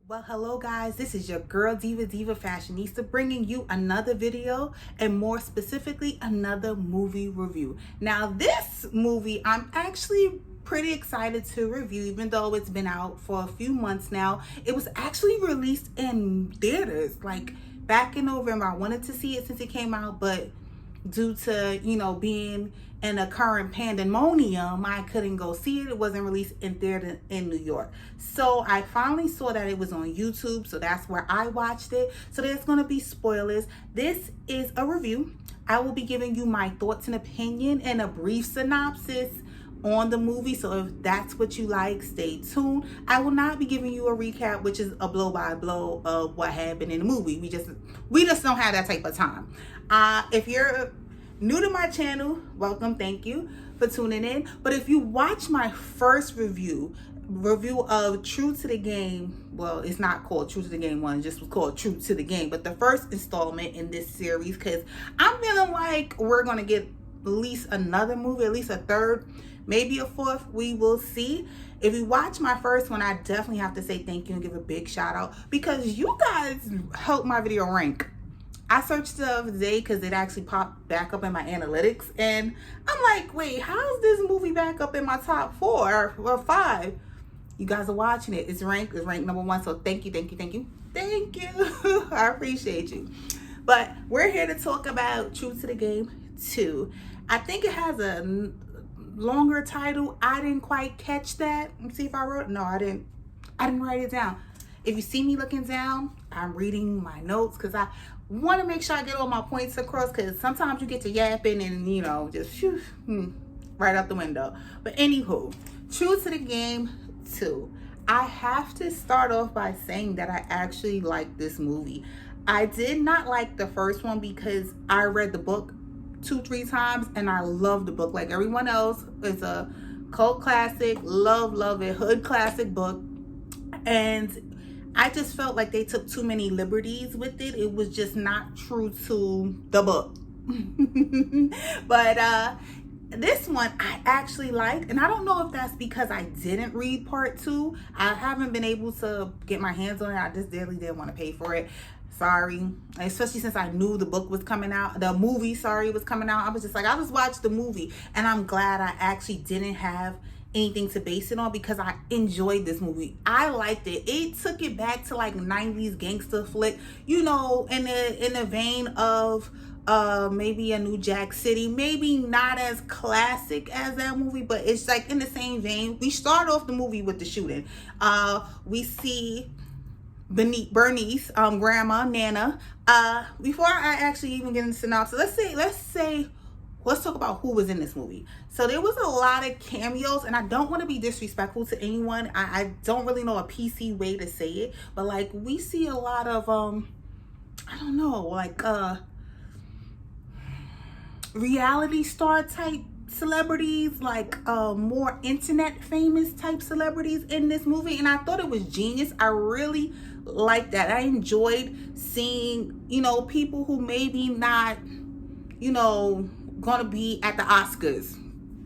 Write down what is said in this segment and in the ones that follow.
Well, hello guys, this is your girl Diva Fashionista bringing you another video, and more specifically another movie review. Now this movie I'm actually pretty excited to review, even though it's been out for a few months now. It was actually released in theaters like back in November. I wanted to see it since it came out, but due to being in a current pandemonium, I couldn't go see it. It wasn't released in theater in New York, so I finally saw that it was on YouTube, so that's where I watched it. So there's going to be spoilers. This is a review. I will be giving you my thoughts and opinion and a brief synopsis on the movie, so if that's what you like, stay tuned. I will not be giving you a recap, which is a blow by blow of what happened in the movie. We just don't have that type of time. If you're new to my channel, welcome, thank you for tuning in. But if you watch my first review of True to the Game, well, it's not called True to the Game 1, it just was called True to the Game, but the first installment in this series, because I'm feeling like we're gonna get at least another movie, at least a third, maybe a fourth, we will see. If you watch my first one, I definitely have to say thank you and give a big shout out, because you guys helped my video rank. I searched the other day because it actually popped back up in my analytics, and I'm like, wait, how's this movie back up in my top 4 or 5? You guys are watching it. It's ranked number 1. So thank you. I appreciate you. But we're here to talk about True to the Game 2. I think it has a longer title. I didn't quite catch that. Let's see if I wrote. No, I didn't write it down. If you see me looking down, I'm reading my notes because I want to make sure I get all my points across, because sometimes you get to yapping and just shoo, right out the window. But anywho, True to the Game 2. I have to start off by saying that I actually like this movie. I did not like the first one because I read the book 2-3 times and I love the book like everyone else. It's a cult classic, love it, hood classic book, and I just felt like they took too many liberties with it. It was just not true to the book. But this one I actually liked, and I don't know if that's because I didn't read part 2. I haven't been able to get my hands on it. I just really didn't want to pay for it. Sorry. Especially since I knew the book was coming out. The movie, was coming out. I was just like, I'll just watch the movie. And I'm glad I actually didn't have anything to base it on, because I enjoyed this movie. I liked it. It took it back to like 90s gangster flick, in the vein of maybe a New Jack City. Maybe not as classic as that movie, but it's like in the same vein. We start off the movie with the shooting. We see Bernice, grandma, Nana. Before I actually even get into synopsis, let's talk about who was in this movie. So there was a lot of cameos, and I don't want to be disrespectful to anyone. I don't really know a PC way to say it, but like we see a lot of I don't know, like reality star type celebrities, like more internet famous type celebrities in this movie, and I thought it was genius. I really liked that. I enjoyed seeing people who maybe not gonna be at the Oscars.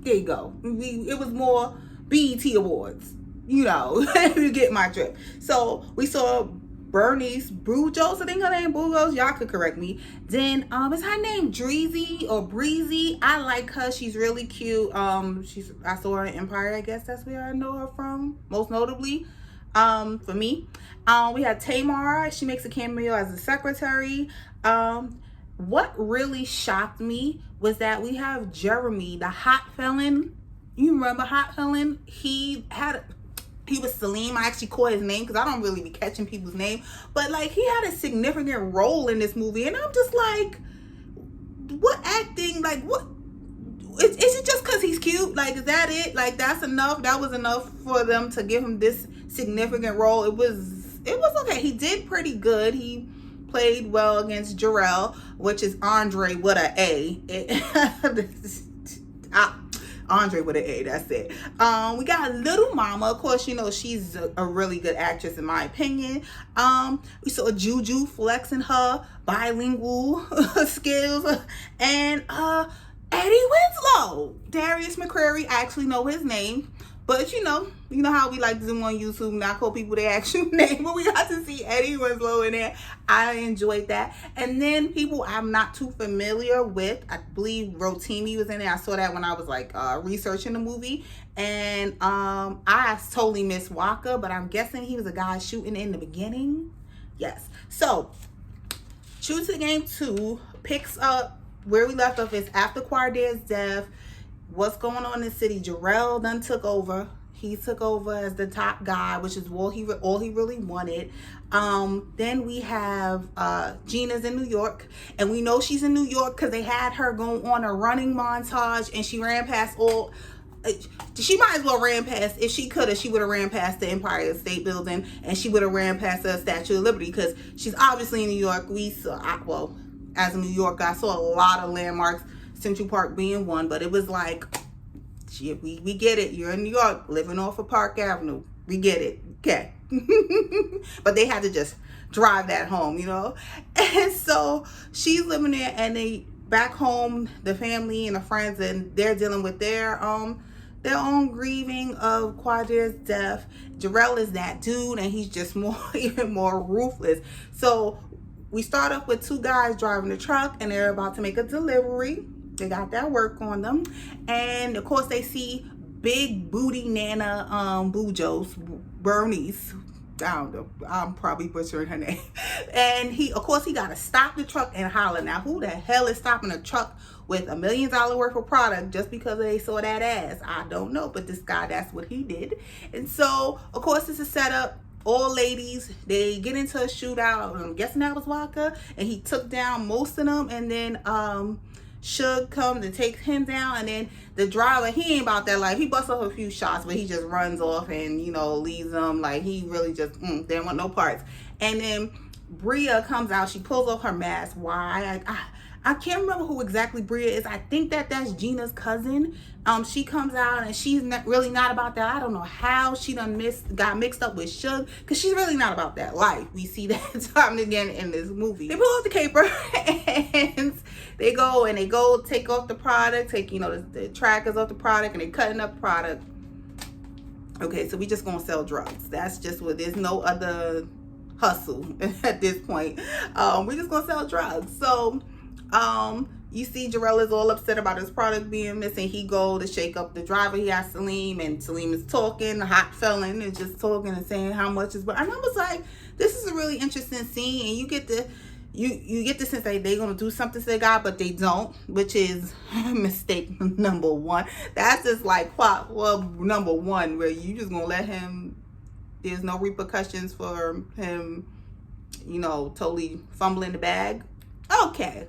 There you go. It was more BET Awards, if you get my drift. So we saw Bernice Brujos, I think her name Brujos, y'all could correct me. Then is her name Dreezy or Breezy? I like her. She's really cute. I saw her in Empire. I guess that's where I know her from, most notably. For me, we had Tamar. She makes a cameo as a secretary. What really shocked me was that we have Jeremy, the hot felon. You remember Hot Felon? He was Salim. I actually caught his name because I don't really be catching people's name. But like, he had a significant role in this movie, and I'm just like, what acting? Like, what? Is it just because he's cute? Like, is that it? Like, that's enough? That was enough for them to give him this significant role? It was okay. He did pretty good. He played well against Jarrell, which is Andre with an A. Andre with an A, that's it. We got Little Mama. Of course, she's a really good actress in my opinion. We saw Juju flexing her bilingual skills. And Eddie Winslow. Darius McCrary, I actually know his name But you know how we like to do on YouTube, not call people their actual name, but we got to see Eddie Winslow in there. I enjoyed that. And then people I'm not too familiar with, I believe Rotimi was in there. I saw that when I was like researching the movie. And I totally missed Walker, but I'm guessing he was a guy shooting in the beginning. Yes. So True to the Game 2 picks up where we left off. Is after Quardier's death. What's going on in the city? Jarrell done took over. He took over as the top guy, which is all he really wanted. Then we have Gina's in New York, and we know she's in New York because they had her go on a running montage, and she ran past all. She might as well ran past, if she could have, she would have ran past the Empire State Building, and she would have ran past the Statue of Liberty, because she's obviously in New York. We saw, well, as a New Yorker, I saw a lot of landmarks, Central Park being one, but it was like, we get it. You're in New York, living off of Park Avenue. We get it. Okay. But they had to just drive that home, And so she's living there, and they back home, the family and the friends, and they're dealing with their own grieving of Quardier's death. Jarrell is that dude, and he's just even more ruthless. So we start off with two guys driving the truck, and they're about to make a delivery. They got that work on them. And of course they see big booty Nana Bujo's Bernice. I don't know. I'm probably butchering her name. And he got to stop the truck and holler. Now, who the hell is stopping a truck with $1 million worth of product just because they saw that ass? I don't know. But this guy, that's what he did. And so, of course, it's a setup. All ladies, they get into a shootout. I'm guessing that was Walker. And he took down most of them. And then Suge comes and takes him down, and then the driver, he ain't about that life. He busts off a few shots, but he just runs off and leaves them. Like, he really just didn't want no parts. And then Bria comes out. She pulls off her mask. Why? I can't remember who exactly Bria is. I think that's Gina's cousin. She comes out, and she's really not about that. I don't know how she got mixed up with Suge, because she's really not about that life. We see that time and again in this movie. They pull off the caper, and they go take off the product, take the trackers off the product, and they cutting up product. Okay, so we just gonna sell drugs. That's just what. There's no other hustle at this point. We're just gonna sell drugs. So you see Jarrell is all upset about his product being missing. He go to shake up the driver. He has Salim, and Salim is talking, the hot felon is just talking and saying how much is, but and I was like, this is a really interesting scene, and you get the sense that they're gonna do something to the guy, but they don't, which is mistake number one. That's just like number one, where you just gonna let him, there's no repercussions for him, totally fumbling the bag. Okay.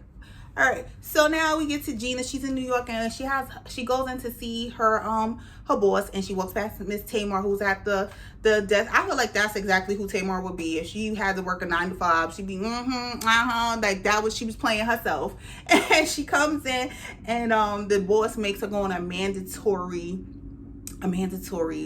All right, so now we get to Gina. She's in New York, and she goes in to see her her boss, and she walks past Miss Tamar, who's at the desk. I feel like that's exactly who Tamar would be if she had to work a 9 to 5. She'd be like that was, she was playing herself. And she comes in, and the boss makes her go on a mandatory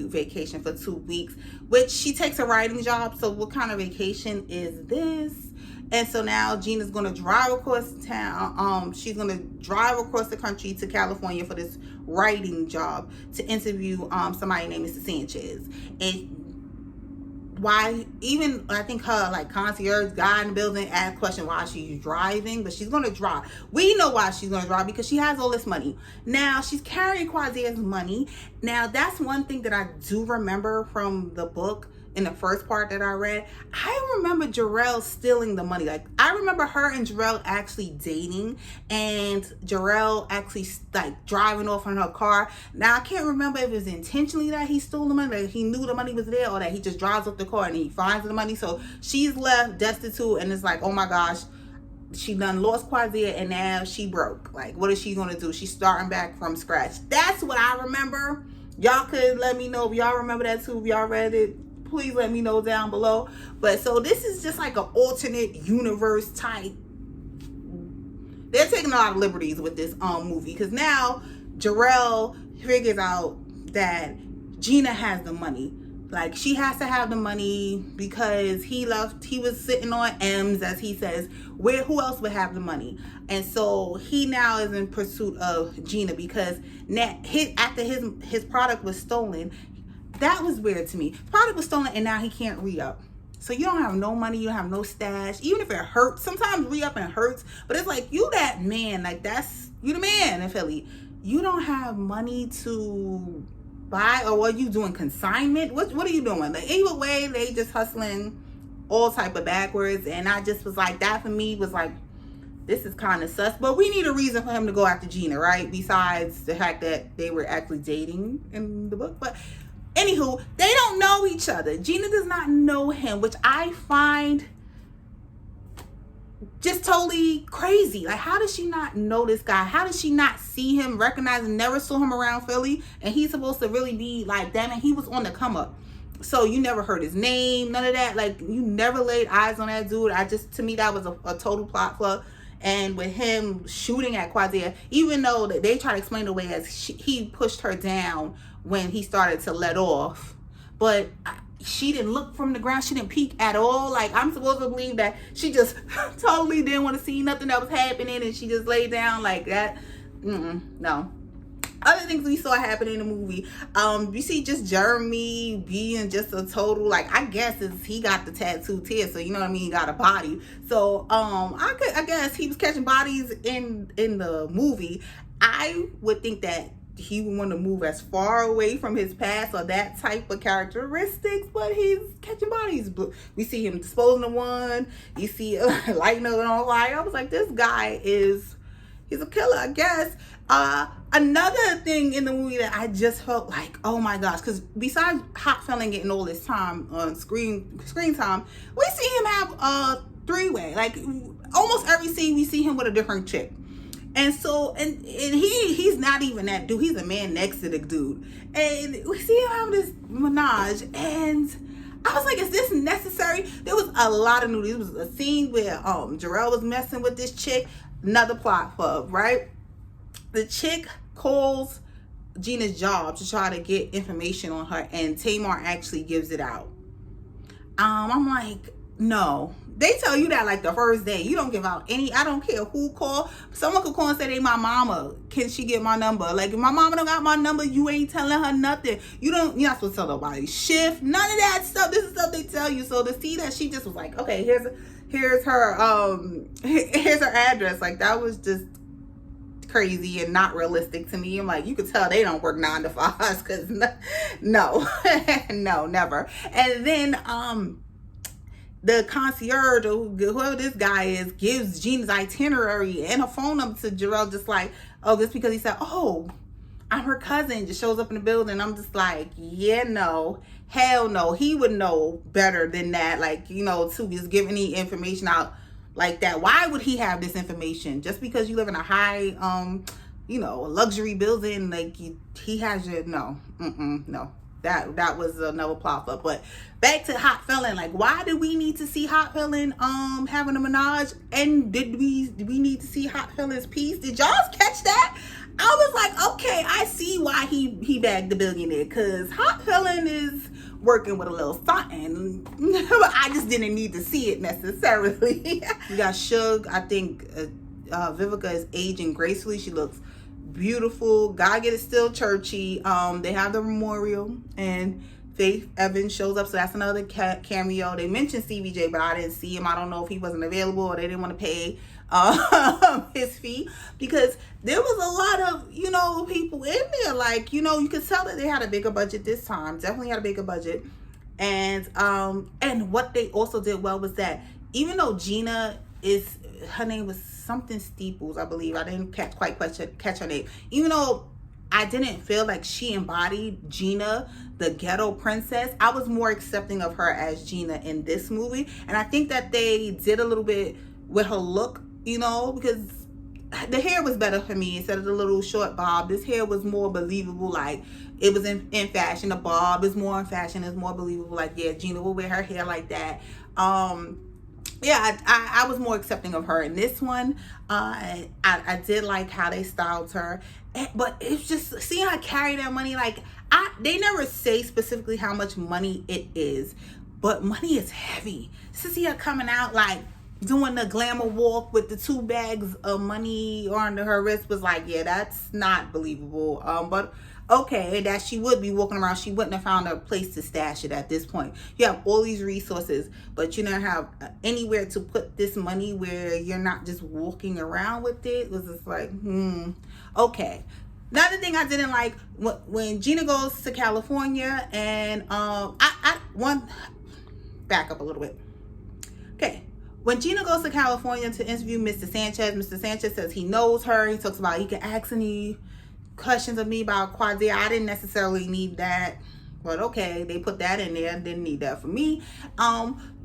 vacation for 2 weeks, which she takes a writing job. So what kind of vacation is this? And so now Gina's going to drive across town. She's going to drive across the country to California for this writing job to interview somebody named Mr. Sanchez. And why, even I think her concierge guy in the building asked question why she's driving, but she's going to drive. We know why she's going to drive, because she has all this money. Now she's carrying Quasier's money. Now that's one thing that I do remember from the book. In the first part that I read, I remember Jarrell stealing the money. Like, I remember her and Jarrell actually dating, and Jarrell actually driving off in her car. Now I can't remember if it was intentionally that he stole the money, like he knew the money was there, or that he just drives off the car and he finds the money. So she's left destitute, and it's like, oh my gosh, she done lost Quasier, and now she broke. Like, what is she gonna do? She's starting back from scratch. That's what I remember. Y'all could let me know if y'all remember that too. If y'all read it, please let me know down below. But so this is just like an alternate universe type. They're taking a lot of liberties with this movie, because now Jarrell figures out that Gina has the money. Like, she has to have the money because he was sitting on M's, as he says. Who else would have the money? And so he now is in pursuit of Gina, because after his product was stolen, that was weird to me. The product was stolen and now he can't re-up. So you don't have no money, you don't have no stash. Even if it hurts, sometimes re-upping hurts, but it's like, you that man, like you the man in Philly. You don't have money to buy, or what are you doing, consignment? What are you doing? Like, either way, they just hustling all type of backwards. And I just was like, that for me was like, this is kind of sus. But we need a reason for him to go after Gina, right? Besides the fact that they were actually dating in the book. But anywho, they don't know each other. Gina does not know him, which I find just totally crazy. Like, how does she not know this guy? How does she not see him, recognize him, never saw him around Philly? And he's supposed to really be like, damn it, he was on the come up. So you never heard his name, none of that. Like, you never laid eyes on that dude. To me, that was a total plot flaw. And with him shooting at Quazia, even though they try to explain it away as he pushed her down when he started to let off, but she didn't look from the ground. She didn't peek at all. Like, I'm supposed to believe that she just totally didn't want to see nothing that was happening, and she just laid down like that. No. Other things we saw happen in the movie, you see just Jeremy being just a total, like, I guess he got the tattooed tear, so you know what I mean, he got a body. So I guess he was catching bodies in the movie. I would think that he would want to move as far away from his past or that type of characteristics, but he's catching bodies. We see him disposing of one. You see lighting it on fire. I was like, this guy he's a killer, I guess. Another thing in the movie that I just felt like, oh my gosh, because besides Hot Felon getting all this time on screen time, we see him have a three-way. Like, almost every scene we see him with a different chick. And so, and he's not even that dude. He's a man next to the dude. And we see him having this menage, and I was like, is this necessary? There was a lot of nudity. There was a scene where Jarrell was messing with this chick. Another plot flaw, right? The chick calls Gina's job to try to get information on her, and Tamar actually gives it out. I'm like, no. They tell you that like the first day. You don't give out any, I don't care who call. Someone could call and say they my mama. Can she get my number? Like, if my mama don't got my number, you ain't telling her nothing. You're not supposed to tell nobody shift. None of that stuff. This is stuff they tell you. So to see that she just was like, okay, here's her address. Like, that was just crazy and not realistic to me. I'm like, you could tell they don't work 9 to 5s, because no, no, never. And then the concierge, or whoever this guy is, gives Gina's itinerary and a phone number to Jarrell, just like, oh, just because he said, oh, I'm her cousin, just shows up in the building. I'm just like, yeah, no, hell no. He would know better than that, like, you know, to just give any information out like that. Why would he have this information? Just because you live in a high, you know, luxury building, like, he has your, no, no. That was another plot up. But back to Hot Felon, like, why do we need to see Hot Felon having a menage? And did we need to see Hot Felon's piece? Did y'all catch that? I was like, okay, I see why he bagged the billionaire, because Hot Felon is working with a little something. I just didn't need to see it necessarily. We got Suge. I think Vivica is aging gracefully. She looks beautiful. Gotta get it still churchy. They have the memorial, and Faith Evans shows up, so that's another cameo. They mentioned CBJ, but I didn't see him. I don't know if he wasn't available or they didn't want to pay his fee, because there was a lot of, you know, people in there. Like, you know, you could tell that they had a bigger budget this time. Definitely had a bigger budget. And what they also did well was that even though Gina is, her name was something Steeples, I believe. I didn't quite catch her name. Even though I didn't feel like she embodied Gina, the ghetto princess, I was more accepting of her as Gina in this movie. And I think that they did a little bit with her look, you know, because the hair was better for me. Instead of the little short bob, this hair was more believable. Like, it was in fashion. The bob is more in fashion. It's more believable. Like, yeah, Gina will wear her hair like that. Yeah, I was more accepting of her in this one. I did like how they styled her, but it's just seeing her carry that money. Like, they never say specifically how much money it is, but money is heavy. To see her coming out like doing the glamour walk with the 2 bags of money under her wrist was like, yeah, that's not believable. But Okay, that she would be walking around. She wouldn't have found a place to stash it at this point. You have all these resources, but you don't have anywhere to put this money where you're not just walking around with it. It was just like, okay. Another thing I didn't like, when Gina goes to California, and back up a little bit. Okay. When Gina goes to California to interview Mr. Sanchez says he knows her. He talks about he can ask any questions of me about Quadia. I didn't necessarily need that, but okay, they put that in there. Didn't need that for me.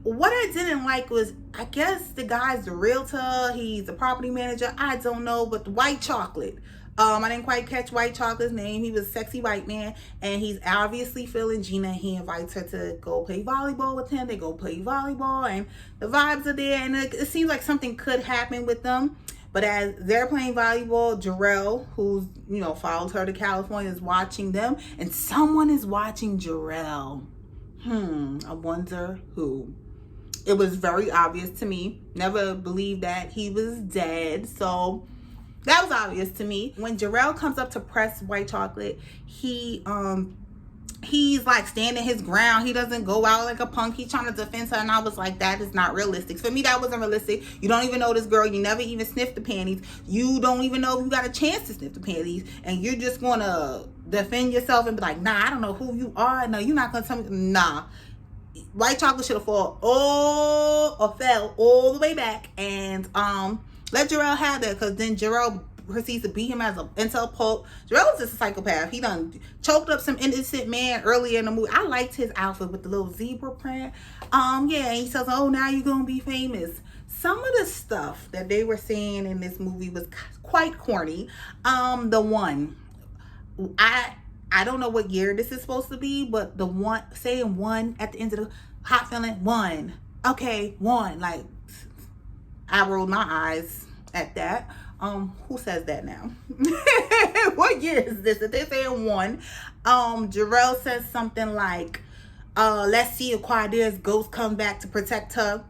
What I didn't like was, I guess the guy's the realtor. He's a property manager. I don't know, but the white chocolate. I didn't quite catch White Chocolate's name. He was a sexy white man, and he's obviously feeling Gina. He invites her to go play volleyball with him. They go play volleyball, and the vibes are there, and it seems like something could happen with them. But as they're playing volleyball, Jarrell, who's, followed her to California, is watching them, and someone is watching Jarrell. I wonder who. It was very obvious to me. Never believed that he was dead, so that was obvious to me. When Jarrell comes up to press White Chocolate, he's like standing his ground. He doesn't go out like a punk. He's trying to defend her, and I was like, that is not realistic. For me, that wasn't realistic. You don't even know this girl. You never even sniffed the panties. You don't even know if you got a chance to sniff the panties, and you're just gonna defend yourself and be like, nah, I don't know who you are. No, you're not gonna tell me. Nah. White Chocolate should have fell all the way back and let Jarrell have that, because then Jarrell proceeds to beat him as an intel pulp. Jarrell is just a psychopath. He done choked up some innocent man earlier in the movie. I liked his outfit with the little zebra print. And he says, oh, now you're gonna be famous. Some of the stuff that they were saying in this movie was quite corny. The one, I don't know what year this is supposed to be, but the one, saying one at the end of the hot feeling, one. Okay, one. Like, I rolled my eyes at that. Who says that now? What year is this? If they're saying one, Jarrell says something like, let's see if Quadia's ghost comes back to protect her.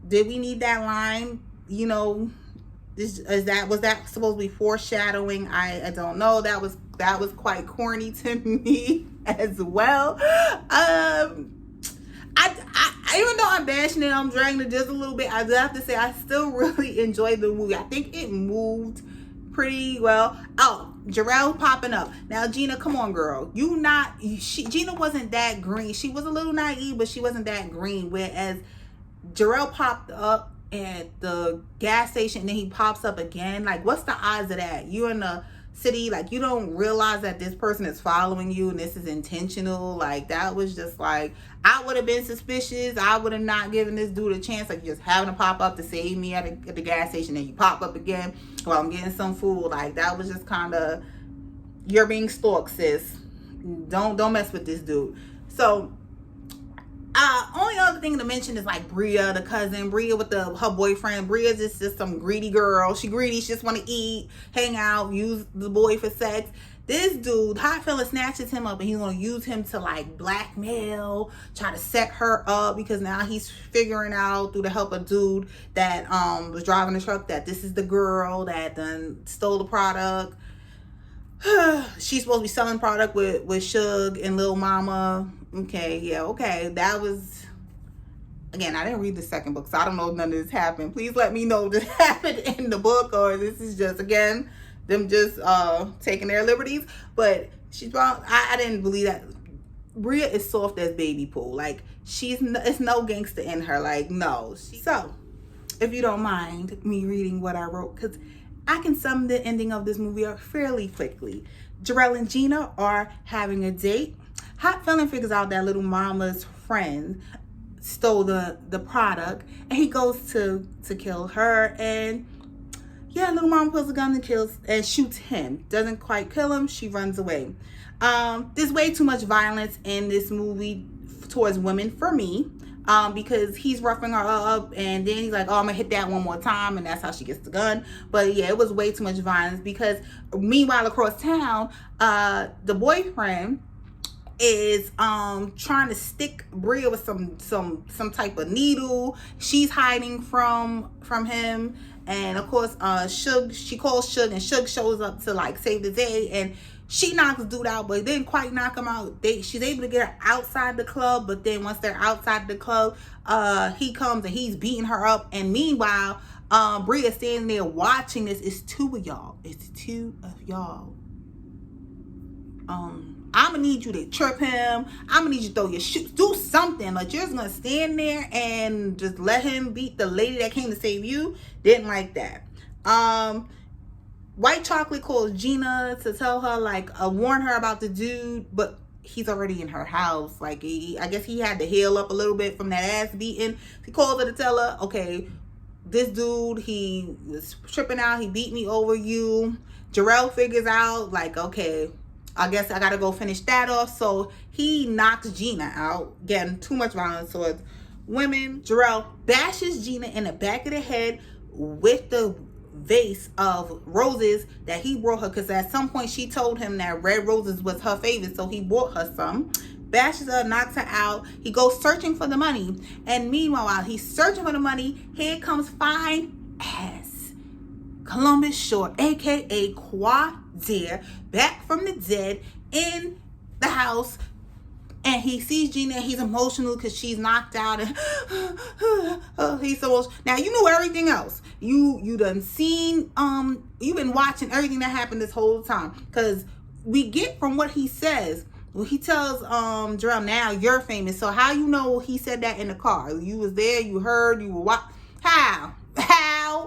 Did we need that line? Was that supposed to be foreshadowing? I don't know. That was quite corny to me as well. Even though I'm bashing it, I'm dragging it just a little bit, I do have to say I still really enjoyed the movie. I think it moved pretty well. Oh, Jarrell popping up. Now, Gina, come on, girl. Gina wasn't that green. She was a little naive, but she wasn't that green. Whereas Jarrell popped up at the gas station, and then he pops up again. Like, what's the odds of that? You're in the city, like, you don't realize that this person is following you and this is intentional. Like, that was just like, I would have been suspicious. I would have not given this dude a chance. Like, just having to pop up to save me at the gas station, and you pop up again while I'm getting some food. Like, that was just kind of, you're being stalked, sis. Don't mess with this dude. So only other thing to mention is like Bria, the cousin. Bria with her boyfriend. Bria's just some greedy girl. She greedy. She just want to eat, hang out, use the boy for sex. This dude, hot fella, snatches him up, and he's going to use him to like blackmail, try to set her up, because now he's figuring out through the help of dude that was driving the truck that this is the girl that done stole the product. She's supposed to be selling product with Suge and Lil Mama. Okay. That was, again, I didn't read the second book, so I don't know if none of this happened. Please let me know if this happened in the book, or this is just, again, them just taking their liberties. But I didn't believe that. Bria is soft as baby pool. Like, it's no gangster in her. Like, no. So, if you don't mind me reading what I wrote, because I can sum the ending of this movie up fairly quickly. Jarrell and Gina are having a date. Hot Felon figures out that Little Mama's friend stole the product, and he goes to kill her, and Little Mama pulls a gun and shoots him. Doesn't quite kill him. She runs away. There's way too much violence in this movie towards women for me. Because he's roughing her up, and then he's like, oh, I'm gonna hit that one more time, and that's how she gets the gun. But yeah, it was way too much violence, because meanwhile across town, the boyfriend is trying to stick Bria with some type of needle. She's hiding from him, and of course she calls Suge, and Suge shows up to like save the day, and She knocks dude out, but didn't quite knock him out. She's able to get her outside the club, but then once they're outside the club, he comes and he's beating her up. And meanwhile, Bria standing there watching this. It's two of y'all. It's two of y'all. I'm gonna need you to trip him. I'm gonna need you to throw your shoes. Do something. Like, you're just gonna stand there and just let him beat the lady that came to save you. Didn't like that. White Chocolate calls Gina to tell her, like, warn her about the dude, but he's already in her house. Like, I guess he had to heal up a little bit from that ass beating. He calls her to tell her, okay, this dude, he was tripping out. He beat me over you. Jarrell figures out, like, okay, I guess I gotta go finish that off. So he knocks Gina out, getting too much violence towards women. Jarrell bashes Gina in the back of the head with the vase of roses that he brought her, because at some point she told him that red roses was her favorite, so he bought her some. Bashes her, knocks her out. He goes searching for the money, and meanwhile, while he's searching for the money, here comes fine ass Columbus Short, aka Quadir, back from the dead in the house. And he sees Gina and he's emotional because she's knocked out, and he's so emotional. Now, you know everything else. You done seen, you've been watching everything that happened this whole time. Because we get from what he says. Well, he tells Jarrell, now you're famous. So how you know he said that in the car? You was there, you heard, you were watching. How?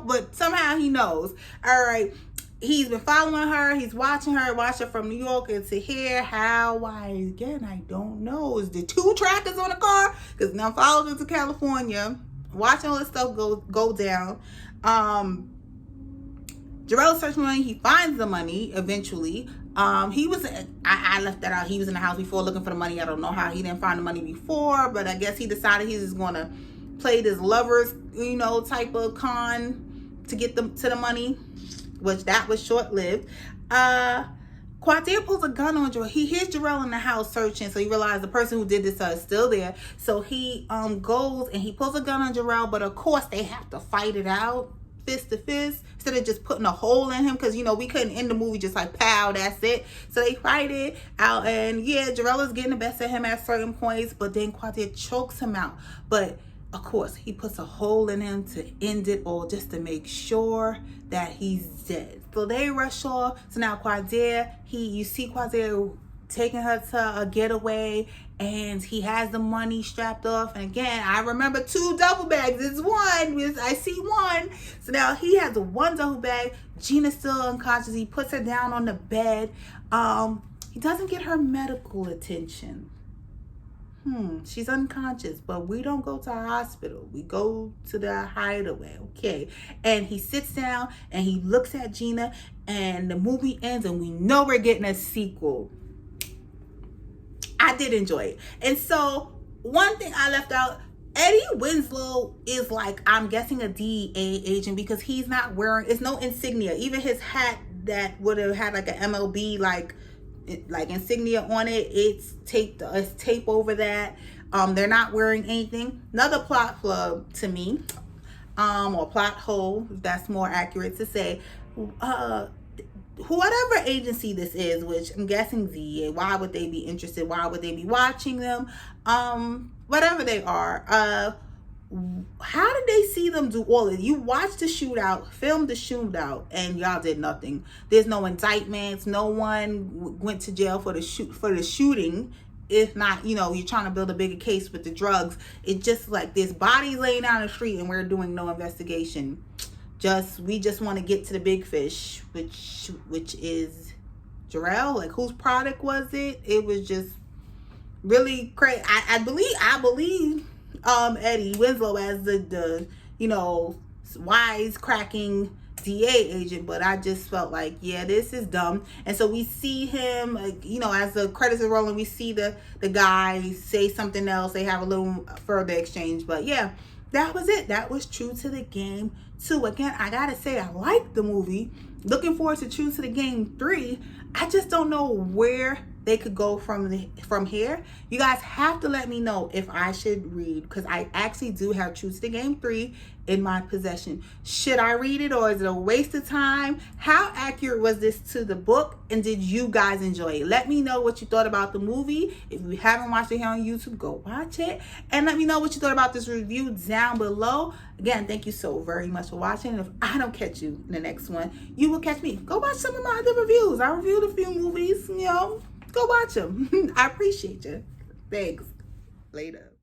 But somehow he knows. All right. He's been following her. He's watching her from New York and to here. How? Why? Again, I don't know. Is there 2 trackers on the car? Because now followed her to California, watching all this stuff go down. Jarrell searches money. He finds the money eventually. He was, I left that out. He was in the house before looking for the money. I don't know how he didn't find the money before, but I guess he decided he was going to play this lovers, type of con to get them to the money, which that was short-lived. Quadir pulls a gun on Jarrell. He hears Jarrell in the house searching, so he realizes the person who did this is still there. So he goes and he pulls a gun on Jarrell, but of course they have to fight it out, fist to fist, instead of just putting a hole in him, because we couldn't end the movie just like pow, that's it. So they fight it out, and yeah, Jarrell is getting the best of him at certain points, but then Quadir chokes him out. But of course, he puts a hole in him to end it all, just to make sure that he's dead. So they rush off. So now Quadir, you see Quadir taking her to a getaway, and he has the money strapped off. And again, I remember 2 duffel bags. It's one. I see one. So now he has 1 duffel bag. Gina's still unconscious. He puts her down on the bed. He doesn't get her medical attention. She's unconscious, but we don't go to a hospital. We go to the hideaway, okay? And he sits down and he looks at Gina, and the movie ends, and we know we're getting a sequel. I did enjoy it. And so one thing I left out, Eddie Winslow is like, I'm guessing a DEA agent, because he's not wearing, it's no insignia. Even his hat that would have had like an MLB like insignia on it, it's tape over that. They're not wearing anything. Another plot flub to me, or plot hole, if that's more accurate to say. Whatever agency this is, which I'm guessing DEA, why would they be interested? Why would they be watching them? Whatever they are, how did they see them do all of it? You watched the shootout, filmed the shootout, and y'all did nothing. There's no indictments. No one went to jail for the shooting. If not, you're trying to build a bigger case with the drugs. It's just like there's bodies laying down the street, and we're doing no investigation. We just want to get to the big fish, which is Jarrell. Like, whose product was it? It was just really crazy. I believe Eddie Winslow as the wise cracking DA agent, but I just felt like, yeah, this is dumb. And so we see him, as the credits are rolling, we see the guy say something else. They have a little further exchange, but yeah, that was it. That was True to the Game 2. Again, I gotta say, I like the movie. Looking forward to True to the Game 3. I just don't know where they could go from here. You guys have to let me know if I should read, because I actually do have Truth to the Game 3 in my possession. Should I read it, or is it a waste of time? How accurate was this to the book, and did you guys enjoy it? Let me know what you thought about the movie. If you haven't watched it here on YouTube, go watch it, and let me know what you thought about this review down below. Again, thank you so very much for watching. If I don't catch you in the next one, you will catch me. Go watch some of my other reviews. I reviewed a few movies, go watch them. I appreciate you. Thanks. Later.